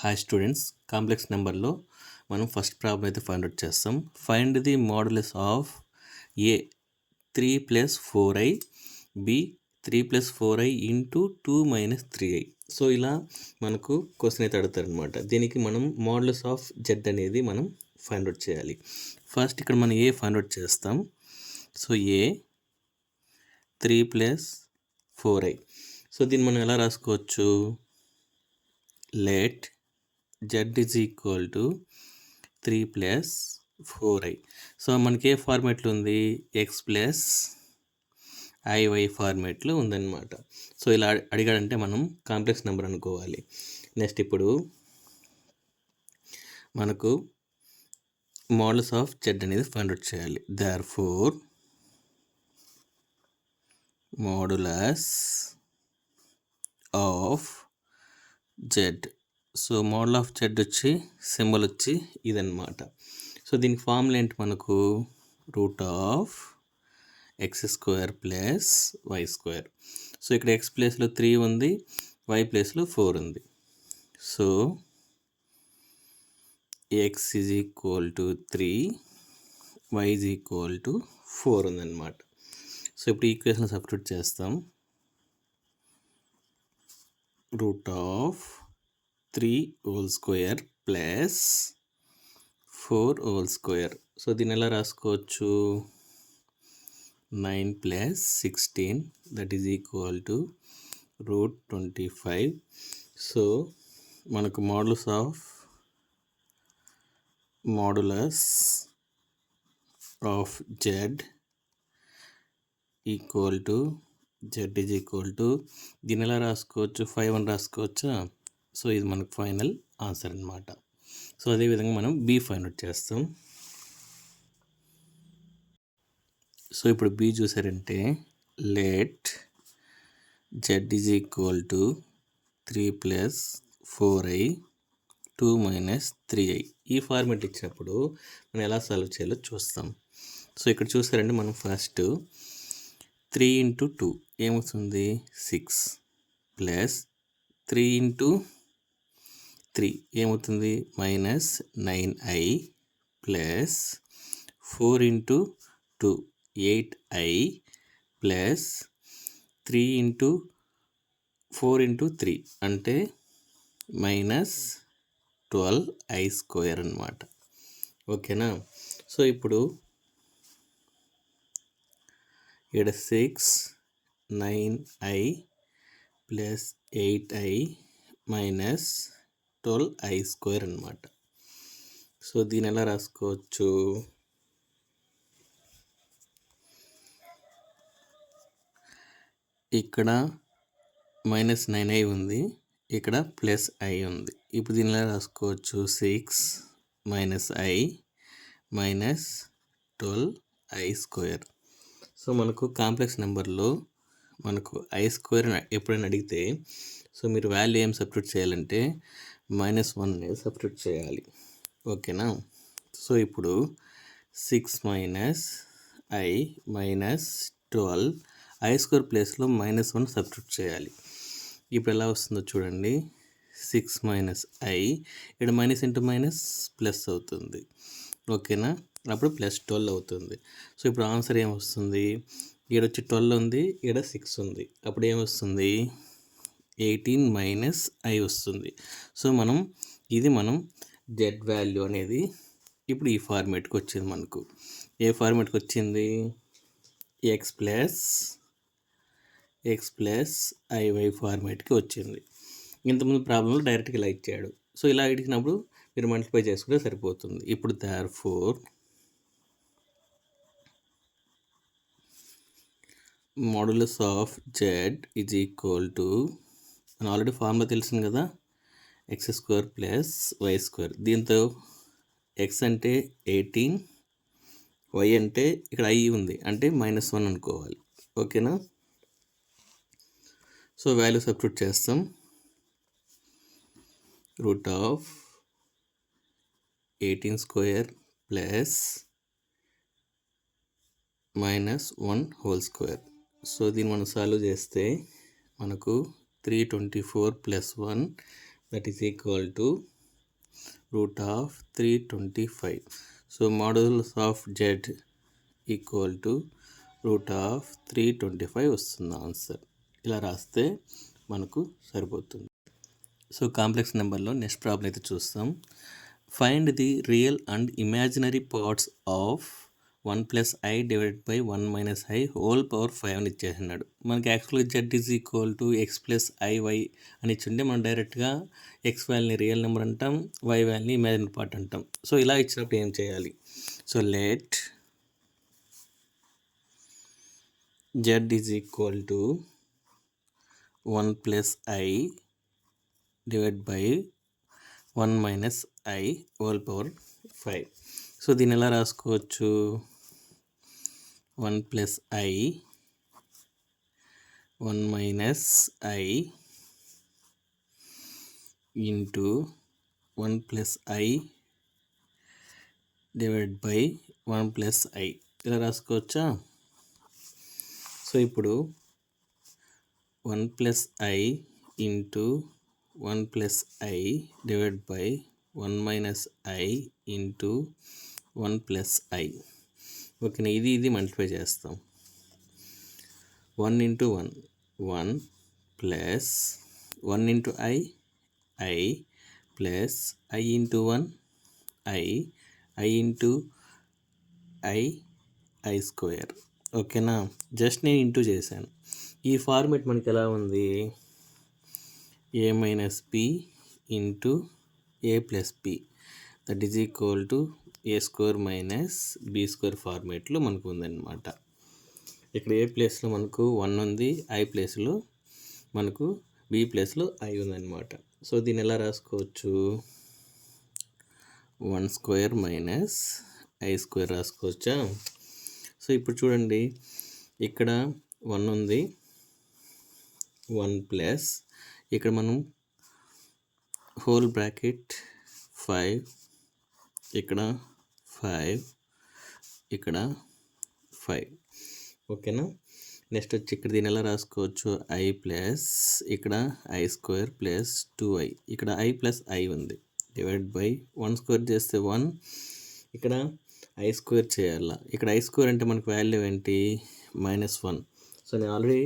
Hi students, complex నెంబర్లో మనం first problem అయితే ఫైండ్ అవుట్ చేస్తాం. Find the modulus of a 3+4i, b 3+4i into 2 - 3i. So ఇలా మనకు క్వశ్చన్ అయితే అడుగుతారనమాట. దీనికి మనం మోడలస్ ఆఫ్ జెడ్ అనేది మనం ఫైండ్ అవుట్ చేయాలి. ఫస్ట్ ఇక్కడ మనం ఏ ఫైండ్ అవుట్ చేస్తాం. సో ఏ 3+4i. సో దీన్ని మనం ఎలా రాసుకోవచ్చు? Let z is equal to 3+4i. So మనకి ఏ ఫార్మేట్లో ఉంది? x ప్లస్ iy ఫార్మేట్లో ఉందన్నమాట. సో ఇలా అడిగాడంటే మనం కాంప్లెక్స్ నెంబర్ అనుకోవాలి. నెక్స్ట్ ఇప్పుడు మనకు మోడల్స్ ఆఫ్ z అనేది ఫైండ్ అవుట్ చేయాలి. Therefore modulus of z. So model of z వచ్చి సింబల్ వచ్చి ఇదన్నమాట. సో దీనికి ఫార్ములా ఏంటి మనకు? √(x² + y²). సో ఇక్కడ x ప్లేస్లో 3 ఉంది, y ప్లేస్లో 4 ఉంది. So x is equal to 3, y is equal to 4 ఉందన్నమాట. సో ఇప్పుడు ఈక్వేషన్ సబ్స్టిట్యూట్ చేస్తాం. √3² + 4². సో దీన్ని ఎలా రాసుకోవచ్చు? 9 + 16 that is equal to √25. So మనకు modulus of z equal to z is equal to దీన్ని ఎలా రాసుకోవచ్చు? 5 అని రాసుకోవచ్చా? సో ఇది మనకు ఫైనల్ ఆన్సర్ అనమాట. సో అదేవిధంగా మనం బి ఫైండ్ అవుట్ చేస్తాం. సో ఇప్పుడు బి చూసారంటే let z is equal to 3+4i 2 - 3i. ఈ ఫార్మేట్ ఇచ్చినప్పుడు మనం ఎలా సాల్వ్ చేయాలో చూస్తాం. సో ఇక్కడ చూసారంటే మనం ఫస్ట్ 3 × 2 ఏమవుతుంది? 6 ప్లస్ 3 × 3 ఏమవుతుంది? -9i ప్లస్ 4 × 2 8i ప్లస్ 3 × 4 × 3 అంటే -12i² అన్నమాట. ఓకేనా? సో ఇప్పుడు ఇక్కడ 6 9i plus 8i minus 12i² అన్నమాట. సో దీని ఎలా రాసుకోవచ్చు? ఇక్కడ -9i ఉంది, ఇక్కడ +i ఉంది. ఇప్పుడు దీని ఎలా రాసుకోవచ్చు? 6 - i మైనస్ 12i². సో మనకు కాంప్లెక్స్ నెంబర్లో మనకు i² ఎప్పుడైనా అడిగితే సో మీరు వాల్యూ ఏం సబ్స్టిట్యూట్ చేయాలంటే -1 అనేది సబ్స్టిట్యూట్ చేయాలి. ఓకేనా? సో ఇప్పుడు 6 - i మైనస్ 12 i² ప్లేస్లో -1 సబ్స్టిట్యూట్ చేయాలి. ఇప్పుడు ఎలా వస్తుందో చూడండి. 6 - i ఇక్కడ మైనస్ ఇంటూ మైనస్ ప్లస్ అవుతుంది. ఓకేనా? అప్పుడు +12 అవుతుంది. సో ఇప్పుడు ఆన్సర్ ఏమొస్తుంది? ఇక్కడ వచ్చి 12 ఉంది, ఇక్కడ 6 ఉంది. అప్పుడు ఏమొస్తుంది? 18 - i వస్తుంది. సో మనం జెడ్ వాల్యూ అనేది ఇప్పుడు ఈ ఫార్మేట్కి వచ్చింది. మనకు ఏ ఫార్మేట్కి వచ్చింది? x ప్లస్ iy ఫార్మేట్కి వచ్చింది. ఇంతకుముందు ప్రాబ్లంలో డైరెక్ట్గా ఇలా ఇచ్చాడు. సో ఇలా అడిగినప్పుడు మీరు మల్టిప్లై చేసుకుంటే సరిపోతుంది. ఇప్పుడు therefore models of Z is equal to మన ఆల్రెడీ ఫార్ములా తెలిసింది కదా, x² + y². దీంతో x అంటే 18, y అంటే ఇక్కడ i ఉంది అంటే -1 అనుకోవాలి. ఓకేనా? సో వాల్యూ సబ్స్టిట్యూట్ చేస్తాం. √18² ప్లస్ -1² సో దీన్ని మనం సాల్వ్ చేస్తే మనకు 324 + 1 that is equal to root of 325. So modulus of z equal to root of 325 వస్తుంది ఆన్సర్. ఇలా రాస్తే మనకు సరిపోతుంది. సో కాంప్లెక్స్ నెంబర్లో నెక్స్ట్ ప్రాబ్లం అయితే చూస్తాం. Find the real and imaginary parts of 1 + i divided by 1 - i whole power 5 అని ఇచ్చేసినాడు. మనకి యాక్చువల్గా Z is equal to x + iy అని ఇచ్చింటే మనం డైరెక్ట్గా ఎక్స్ వాల్యూని రియల్ నెంబర్ అంటాం, వై వాల్యూని ఇమాజినరీ పార్ట్ అంటాం. సో ఇలా ఇచ్చినప్పుడు ఏం చేయాలి? So let Z is equal to 1 + i divide by 1 - i whole power 5. So దీన్ని ఎలా రాసుకోవచ్చు? 1 + i 1 - i into 1 + i divide by 1 + i ఇలా రాసుకోవచ్చా? సో ఇప్పుడు 1 + i into 1 + i divide by 1 - i into 1 + i. ఓకేనా, ఇది మల్టిప్లై చేస్తాం. 1 × 1 1 plus 1 × i i plus i × 1 i × i square. ఓకేనా, just నేను ఇంటూ చేశాను. ఈ ఫార్మేట్ మనకి ఎలా ఉంది? a - b into a + b that is equal to a² - b² ఫార్మేట్లో మనకు ఉందన్నమాట. ఇక్కడ ఏ ప్లేస్లో మనకు 1 ఉంది, i ప్లేస్లో మనకు b ప్లేస్లో i ఉందన్నమాట. సో దీన్ని ఎలా రాసుకోవచ్చు? 1² - i² రాసుకోవచ్చా? సో ఇప్పుడు చూడండి, ఇక్కడ 1 ఉంది, 1 ప్లస్ ఇక్కడ మనం హోల్ బ్రాకెట్ 5, ఇక్కడ 5, ఇక్కడ 5. ఓకేనా, నెక్స్ట్ వచ్చి ఇక్కడ దీన్ని ఎలా రాసుకోవచ్చు? i ప్లస్ ఇక్కడ i² ప్లస్ 2i, ఇక్కడ i ప్లస్ i ఉంది, డివైడ్ బై 1² చేస్తే 1, ఇక్కడ i² చేయాలా. ఇక్కడ i² అంటే మనకు వాల్యూ ఏంటి? -1. సో నేను ఆల్రెడీ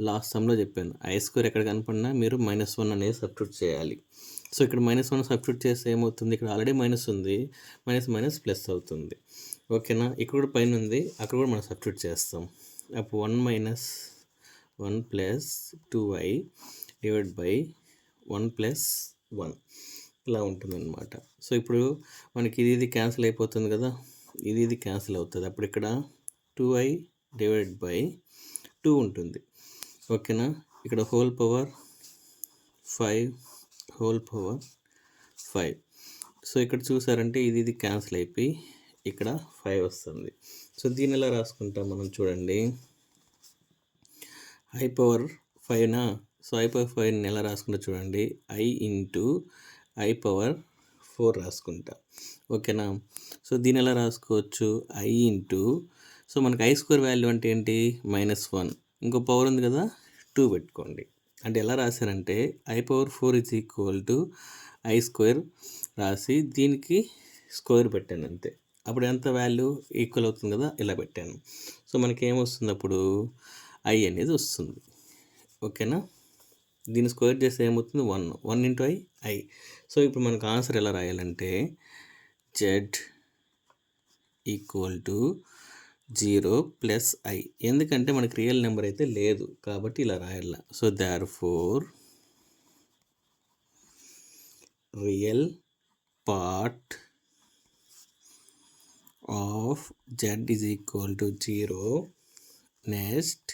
లాస్ట్ సమ్లో చెప్పాను, i² ఎక్కడ కనపడినా మీరు -1 అనేది సబ్స్టిట్యూట్ చేయాలి. సో ఇక్కడ -1 సబ్స్టిట్యూట్ చేస్తే ఏమవుతుంది? ఇక్కడ ఆల్రెడీ మైనస్ ఉంది, మైనస్ ప్లస్ అవుతుంది. ఓకేనా, ఇక్కడ కూడా పైన ఉంది, అక్కడ కూడా మనం సబ్స్టిట్యూట్ చేస్తాం. అప్పుడు 1 - 1 ప్లస్ 2i డివైడ్ బై 1 + 1 ఇలా ఉంటుందన్నమాట. సో ఇప్పుడు మనకి ఇది క్యాన్సిల్ అయిపోతుంది కదా, ఇది క్యాన్సిల్ అవుతుంది. అప్పుడు ఇక్కడ 2i డివైడ్ బై 2 ఉంటుంది. ఓకేనా, ఇక్కడ whole power 5 whole power 5. So ఇక్కడ చూసారంటే ఇది క్యాన్సిల్ అయిపోయి ఇక్కడ 5 వస్తుంది. సో దీన్ని ఎలా రాసుకుంటాం మనం? చూడండి, i పవర్ 5నా? సో i పవర్ 5ని ఎలా రాసుకుంటా చూడండి, i ఇంటూ i పవర్ 4 రాసుకుంటా. ఓకేనా, సో దీన్ని ఎలా రాసుకోవచ్చు? i ఇంటూ, సో మనకి i² వాల్యూ అంటే ఏంటి? -1. ఇంకో పవర్ ఉంది కదా, 2 పెట్టుకోండి. అంటే ఎలా రాశారంటే i power 4 is equal to i² రాసి దీనికి స్క్వేర్ పెట్టాను అంతే. అప్పుడు ఎంత వాల్యూ ఈక్వల్ అవుతుంది కదా, ఇలా పెట్టాను. సో మనకి ఏమొస్తుంది? అప్పుడు i అనేది వస్తుంది. ఓకేనా, దీన్ని స్క్వేర్ చేస్తే ఏమవుతుంది? 1 × i. సో ఇప్పుడు మనకు ఆన్సర్ ఎలా రాయాలంటే z ఈక్వల్ టు 0 + i. ఎందుకంటే మనకి రియల్ నెంబర్ అయితే లేదు కాబట్టి ఇలా రాయాల. So therefore real part of z is equal to 0. Next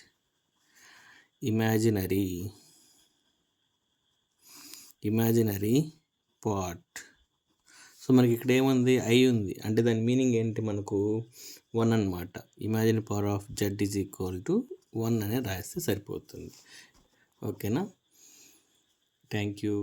imaginary part. So మనకి ఇక్కడ ఏముంది? i ఉంది, అంటే దాని మీనింగ్ ఏంటి? మనకు 1 అన్నమాట. Imaginary power of z is equal to 1 అనేది రాస్తే సరిపోతుంది. ఓకేనా, థ్యాంక్ యూ.